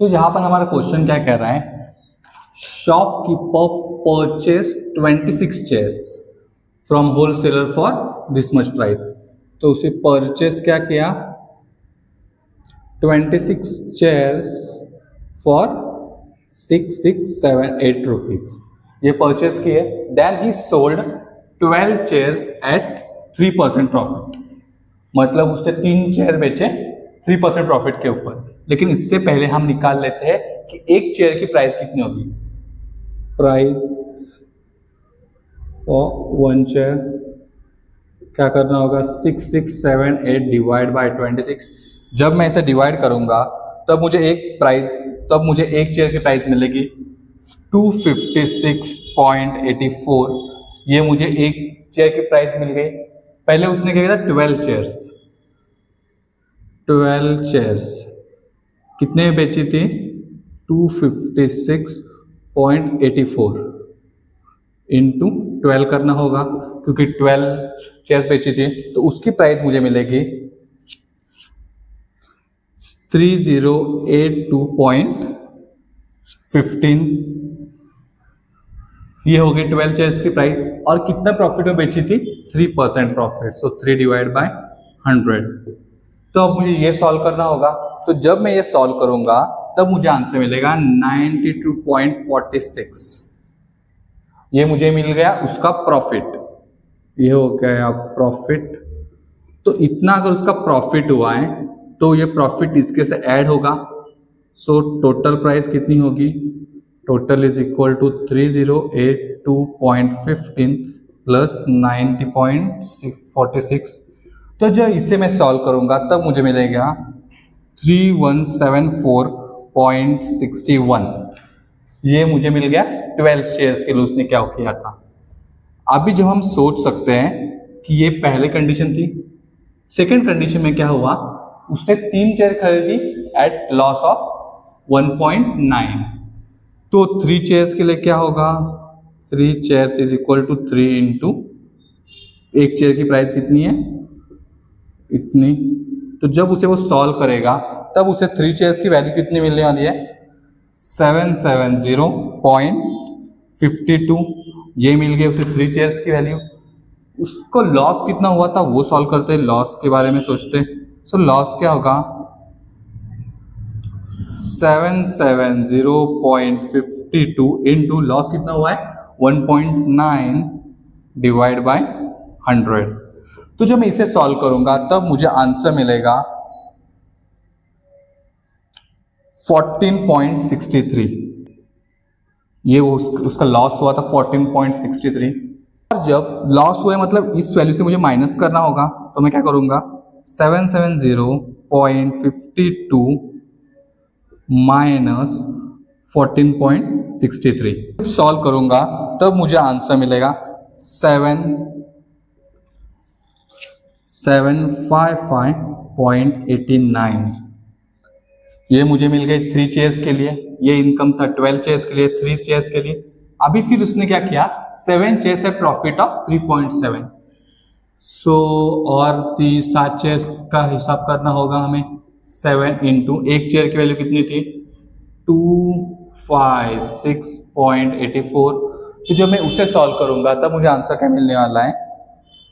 तो यहाँ पर हमारा क्वेश्चन क्या कह रहा है, shopkeeper purchase 26 chairs from wholesaler for this much price. तो उसे परचेज क्या किया, 26 चेयर्स फॉर 6678 रुपीज ये परचेज किए। Then he sold 12 chairs at 3% profit, मतलब उससे 3 चेयर बेचे 3% प्रॉफिट के ऊपर। लेकिन इससे पहले हम निकाल लेते हैं कि एक चेयर की प्राइस कितनी होगी। प्राइस फॉर वन चेयर क्या करना होगा, 6678 डिवाइड बाय 26। जब मैं इसे डिवाइड करूंगा तब मुझे एक चेयर की प्राइस मिलेगी 256.84। ये मुझे एक चेयर की प्राइस मिल गई। पहले उसने क्या किया था, 12 चेयर्स कितने बेची थी, 256.84 इंटू 12 करना होगा, क्योंकि 12 चेयर्स बेची थी। तो उसकी प्राइस मुझे मिलेगी 3082.15। ये हो गई 12 चेयर्स की प्राइस। और कितना प्रॉफिट में बेची थी, 3% प्रॉफिट। So 3 divide by 100। तो अब मुझे ये सॉल्व करना होगा। तो जब मैं ये सॉल्व करूंगा तब मुझे आंसर मिलेगा 92.46। ये मुझे मिल गया उसका प्रॉफिट। ये हो गया प्रॉफिट। तो इतना अगर उसका प्रॉफिट हुआ है तो ये प्रॉफिट इसके से ऐड होगा। सो टोटल प्राइस कितनी होगी, total is equal to 3082.15 plus 90.46। तो जब इसे मैं सॉल्व करूंगा तब मुझे मिलेगा 3174.61। ये मुझे मिल गया 12 शेयर्स के लिए उसने क्या किया था। अभी जब हम सोच सकते हैं कि ये पहले कंडीशन थी, सेकंड कंडीशन में क्या हुआ, उसने 3 चेयर खरीदी एट लॉस ऑफ 1.9। तो 3 चेयर्स के लिए क्या होगा, 3 chairs is equal to 3 into एक चेयर की प्राइस कितनी है, इतनी। तो जब उसे वो सॉल्व करेगा तब उसे 3 चेयर्स की वैल्यू कितनी मिलने वाली है, 770.52। ये मिल गई उसे 3 चेयर्स की वैल्यू। उसको लॉस कितना हुआ था वो सॉल्व करते हैं, लॉस के बारे में सोचते। सो लॉस क्या होगा, 770.52 इंटू लॉस कितना हुआ है 1.9 डिवाइड बाय 100। तो जब मैं इसे सॉल्व करूंगा तब मुझे आंसर मिलेगा 14.63। ये उसका लॉस हुआ था 14.63। और जब लॉस हुआ मतलब इस वैल्यू से मुझे माइनस करना होगा, तो मैं क्या करूंगा, 770.52 माइनस 14.63 सॉल्व करूंगा तब मुझे आंसर मिलेगा 755.89। ये मुझे मिल गई 3 चेयर्स के लिए। ये इनकम था 12 चेयर्स के लिए, 3 चेयर्स के लिए। अभी फिर उसने क्या किया, 7 चेयर्स है प्रॉफिट ऑफ 3.7। सो और 7 चेयर्स का हिसाब करना होगा हमें। 7 इंटू एक चेयर की वैल्यू कितनी थी, 256.84। तो जब मैं उसे सॉल्व करूंगा तब मुझे आंसर क्या मिलने वाला है,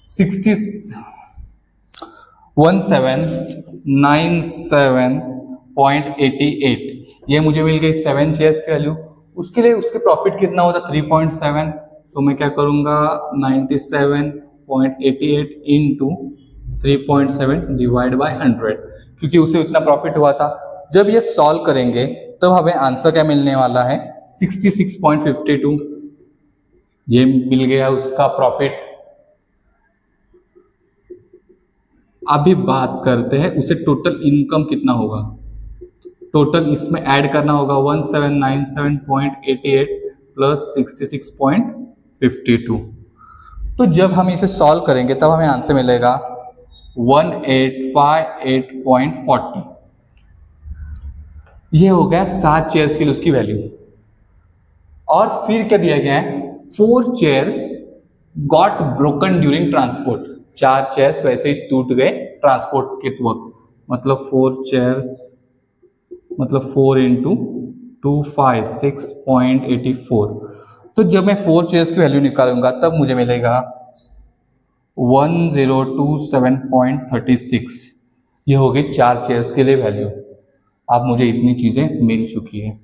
1797.88। ये मुझे मिल गई 7 चेयर्स की वैल्यू। उसके लिए उसके प्रॉफिट कितना होता, 3.7। सो मैं क्या करूंगा, 97.88 इंटू 3.7 डिवाइड बाय 100, क्योंकि उसे उतना प्रॉफिट हुआ था। जब ये सॉल्व करेंगे तब हमें आंसर क्या मिलने वाला है, 66.52। ये मिल गया उसका प्रॉफिट। अभी बात करते हैं उसे टोटल इनकम कितना होगा। टोटल इसमें ऐड करना होगा 1797.88 प्लस 66.52। तो जब हम इसे सॉल्व करेंगे तब हमें आंसर मिलेगा 1858.40। ये हो गया 7 चेयर्स के लिए उसकी वैल्यू। और फिर क्या दिया गया है, 4 chairs got broken during transport. 4 chairs वैसे ही टूट गए ट्रांसपोर्ट के वक्त, मतलब 4 चेयर्स मतलब 4 इंटू 256.84। तो जब मैं 4 चेयर्स की वैल्यू निकालूंगा तब मुझे मिलेगा 1027.36। ये हो गई 4 चेयर्स के लिए वैल्यू। अब मुझे इतनी चीज़ें मिल चुकी है।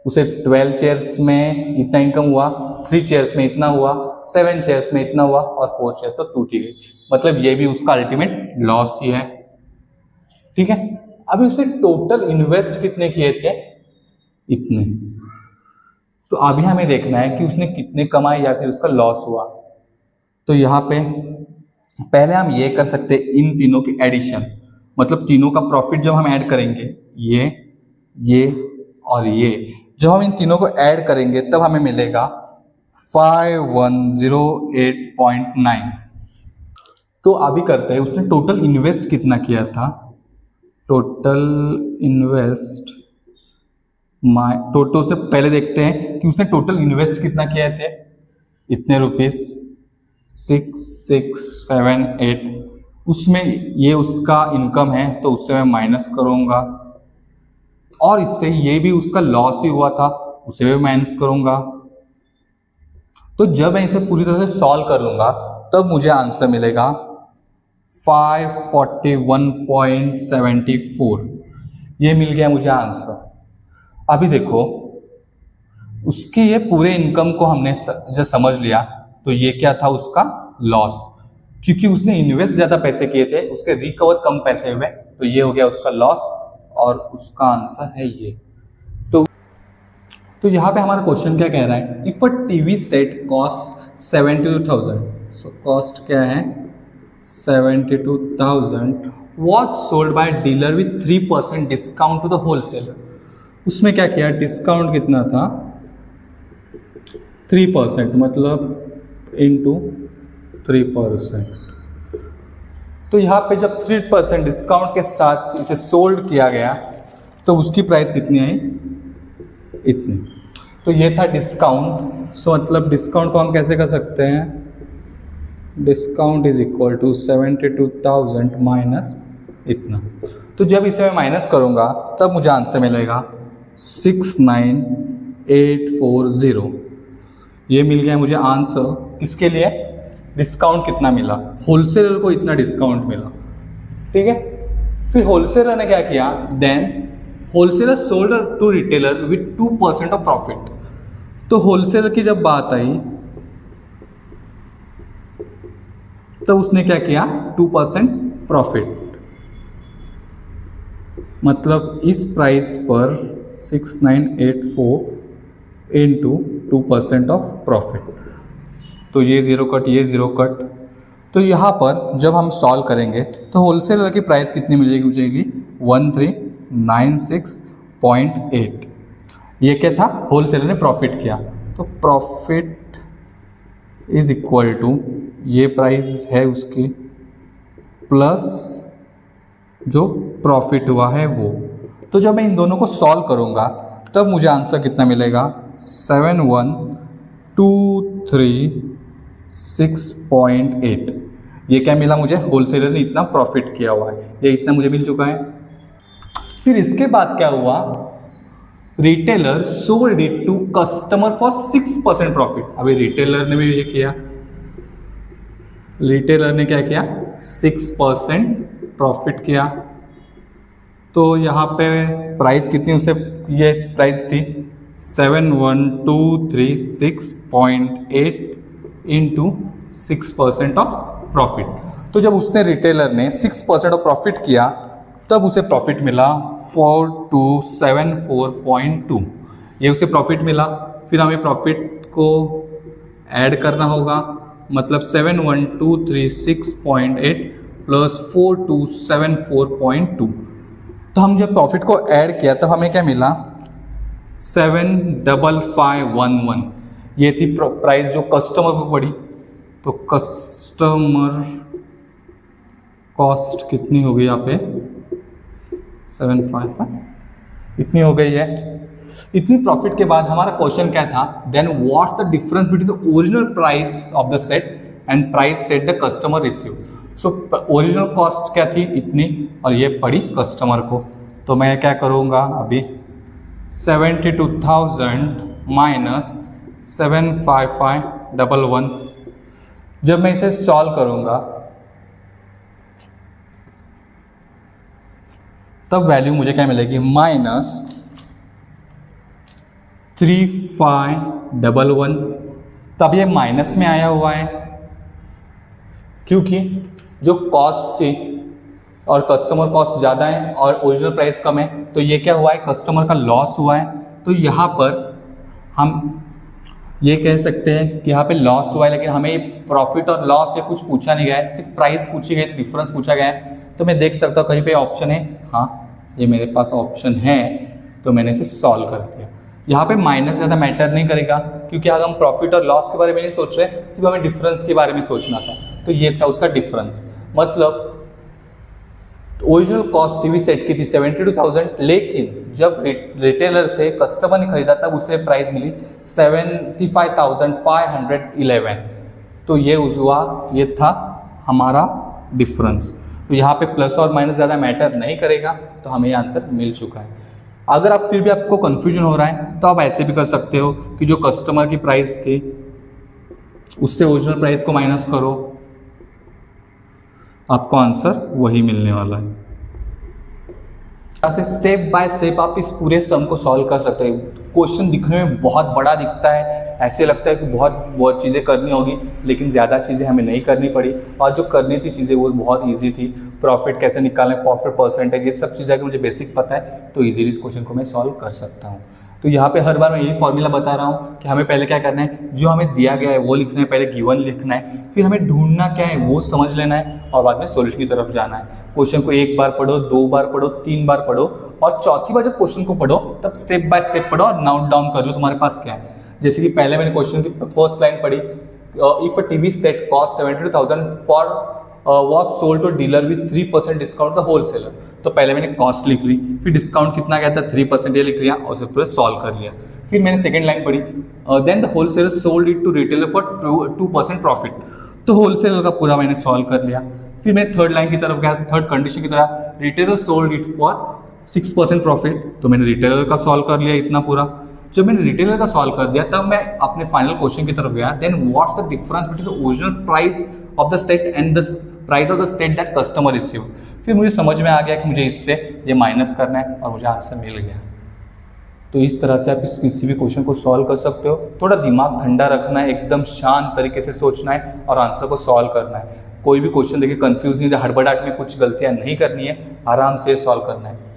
उसे 12 चेयर्स में इतना इनकम हुआ, 3 चेयर्स में इतना हुआ, 7 चेयर्स में इतना हुआ और 4 चेयर्स तो टूट ही गई। मतलब ये भी उसका अल्टीमेट लॉस ही है। ठीक है, अभी उसने टोटल इन्वेस्ट कितने किए थे? इतने। तो अभी हमें देखना है कि उसने कितने कमाए या फिर उसका लॉस हुआ। तो यहाँ पे पहले हम ये कर सकते हैं, इन तीनों की एडिशन, मतलब तीनों का प्रॉफिट जब हम ऐड करेंगे, ये और ये, जब हम इन तीनों को ऐड करेंगे तब हमें मिलेगा 5108.9। तो अभी करते हैं, उसने टोटल इन्वेस्ट कितना किया था? टोटल इन्वेस्ट टोटल उसने पहले देखते हैं कि उसने टोटल इन्वेस्ट कितना किया थे। इतने रुपीज 6678, उसमें ये उसका इनकम है तो उससे मैं माइनस करूंगा, और इससे ये भी उसका लॉस ही हुआ था, उसे भी माइनस करूंगा। तो जब मैं इसे पूरी तरह से सॉल्व कर लूंगा तब मुझे आंसर मिलेगा 541.74। ये मिल गया मुझे आंसर। अभी देखो, उसके ये पूरे इनकम को हमने जब समझ लिया तो ये क्या था? उसका लॉस, क्योंकि उसने इन्वेस्ट ज्यादा पैसे किए थे, उसके रिकवर कम पैसे हुए, तो ये हो गया उसका लॉस और उसका आंसर है ये। तो यहाँ पे हमारा क्वेश्चन क्या कह रहा है? If a TV set cost 72,000, so cost क्या है? 72,000 was sold by dealer with 3% discount to the wholesaler. उसमें क्या किया? डिस्काउंट कितना था? 3%, मतलब इंटू 3%। तो यहाँ पे जब 3% डिस्काउंट के साथ इसे सोल्ड किया गया तो उसकी प्राइस कितनी आई? इतनी। तो ये था डिस्काउंट। सो मतलब डिस्काउंट को हम कैसे कर सकते हैं? Discount is equal to 72,000 minus इतना। तो जब इसे मैं माइनस करूँगा तब मुझे आंसर मिलेगा 69840। ये मिल गया मुझे आंसर। इसके लिए डिस्काउंट कितना मिला? होलसेलर को इतना डिस्काउंट मिला। ठीक है, फिर होलसेलर ने क्या किया? Then wholesaler sold to retailer with 2% of profit. तो होलसेलर की जब बात आई तो उसने क्या किया? 2% प्रॉफिट, मतलब इस प्राइस पर 6984 इंटू 2% ऑफ प्रॉफिट। तो ये जीरो कट, ये जीरो कट। तो यहाँ पर जब हम सॉल्व करेंगे तो होलसेलर की प्राइस कितनी मिलेगी? मुझे 1396.8। ये क्या था? होलसेलर ने प्रॉफिट किया, तो प्रॉफिट इज इक्वल टू ये प्राइस है उसकी प्लस जो प्रॉफिट हुआ है वो। तो जब मैं इन दोनों को सॉल्व करूंगा तब मुझे आंसर कितना मिलेगा? 7123.6.8। ये क्या मिला मुझे? होलसेलर ने इतना प्रॉफिट किया हुआ है, ये इतना मुझे मिल चुका है। फिर इसके बाद क्या हुआ? Retailer sold it to customer for 6% profit. अभी रिटेलर ने भी ये किया, रिटेलर ने क्या किया? 6% प्रॉफिट किया। तो यहाँ पे प्राइस कितनी उसे, ये प्राइस थी 7123.6.8 इंटू 6% ऑफ प्रॉफिट। तो जब उसने रिटेलर ने 6% ऑफ प्रॉफिट किया तब उसे प्रॉफिट मिला 4274.2। ये उसे प्रॉफिट मिला। फिर हमें प्रॉफिट को ऐड करना होगा, मतलब 7123.6.8 प्लस 4274.2। तो हम जब प्रॉफिट को ऐड किया तब हमें क्या मिला? 75511। ये थी प्राइस जो कस्टमर को पड़ी। तो कस्टमर कॉस्ट कितनी हो गई यहाँ पे? 755 इतनी हो गई है। इतनी प्रॉफिट के बाद हमारा क्वेश्चन क्या था? Then what's the difference between the original price of the set and price set the customer receive. So original cost क्या थी? इतनी, और ये पड़ी कस्टमर को। तो तो मैं क्या करूँगा अभी 72,000 माइनस 75511, जब मैं इसे सॉल्व करूँगा तब वैल्यू मुझे क्या मिलेगी, माइनस 3511। तब ये माइनस में आया हुआ है क्योंकि जो कॉस्ट थी और कस्टमर कॉस्ट ज़्यादा है और ओरिजिनल प्राइस कम है, तो ये क्या हुआ है, कस्टमर का लॉस हुआ है। तो यहाँ पर हम ये कह सकते हैं कि यहाँ पे लॉस हुआ है, लेकिन हमें प्रॉफिट और लॉस या कुछ पूछा नहीं गया है, सिर्फ प्राइस पूछी गई, डिफरेंस पूछा गया है। तो मैं देख सकता हूँ कहीं पे ऑप्शन है, हाँ ये मेरे पास ऑप्शन है, तो मैंने इसे सॉल्व कर दिया। यहाँ पे माइनस ज़्यादा मैटर नहीं करेगा क्योंकि अगर हम प्रॉफिट और लॉस के बारे में नहीं सोच रहे, सिर्फ हमें डिफरेंस के बारे में सोचना था। तो ये था उसका डिफरेंस, मतलब ओरिजिनल कॉस्ट भी सेट की थी 72,000, लेकिन जब रिटेलर से कस्टमर ने खरीदा तब उसे प्राइस मिली 75,511। तो ये हुआ, ये था हमारा डिफरेंस। तो यहाँ पे प्लस और माइनस ज़्यादा मैटर नहीं करेगा, तो हमें ये आंसर मिल चुका है। अगर आप फिर भी आपको कन्फ्यूजन हो रहा है तो आप ऐसे भी कर सकते हो कि जो कस्टमर की प्राइस थी उससे ओरिजिनल प्राइस को माइनस करो, आपको आंसर वही मिलने वाला है। ऐसे स्टेप बाय स्टेप आप इस पूरे सम को सॉल्व कर सकते हैं। क्वेश्चन दिखने में बहुत बड़ा दिखता है, ऐसे लगता है कि बहुत चीज़ें करनी होगी, लेकिन ज़्यादा चीज़ें हमें नहीं करनी पड़ी और जो करनी थी चीज़ें वो बहुत इजी थी। प्रॉफिट कैसे निकालें, प्रॉफिट परसेंटेज, ये सब चीज़ें अगर मुझे बेसिक पता है तो इजीली इस क्वेश्चन को मैं सॉल्व कर सकता हूँ। तो यहाँ पे हर बार मैं यही फॉर्मूला बता रहा हूँ कि हमें पहले क्या करना है, जो हमें दिया गया है वो लिखना है, पहले गिवन लिखना है, फिर हमें ढूंढना क्या है वो समझ लेना है और बाद में सॉल्यूशन की तरफ जाना है। क्वेश्चन को एक बार पढ़ो, 2 बार पढ़ो, 3 बार पढ़ो और चौथी बार जब क्वेश्चन को पढ़ो तब स्टेप बाय स्टेप पढ़ो और नोट डाउन कर लो तुम्हारे पास क्या है। जैसे कि पहले मैंने क्वेश्चन की फर्स्ट लाइन पढ़ी, if a TV set cost 72,000 for was sold to dealer with 3% discount the wholesaler. तो पहले मैंने कॉस्ट लिख ली, फिर डिस्काउंट कितना गया था 3%, ये लिख लिया और उसे पूरा सॉल्व कर लिया। फिर मैंने सेकंड लाइन पढ़ी, then the wholesaler sold it to retailer for 2% profit. तो होलसेलर का पूरा मैंने सॉल्व कर लिया। फिर मैं थर्ड लाइन की तरफ गया, थर्ड कंडीशन की तरफ, retailer sold it for 6% profit. तो मैंने रिटेलर का सॉल्व कर लिया इतना पूरा। जब मैंने रिटेलर का सॉल्व कर दिया तब मैं अपने फाइनल क्वेश्चन की तरफ गया, then what's the difference between the original price of the set and the price of the set that customer receive. फिर मुझे समझ में आ गया कि मुझे इससे ये माइनस करना है और मुझे आंसर मिल गया। तो इस तरह से आप किसी भी क्वेश्चन को सॉल्व कर सकते हो। थोड़ा दिमाग ठंडा रखना है, एकदम शांत तरीके से सोचना है और आंसर को सॉल्व करना है। कोई भी क्वेश्चन देखिए कंफ्यूज नहीं, हड़बड़ाहट में कुछ गलतियां नहीं करनी है, आराम से सॉल्व करना है।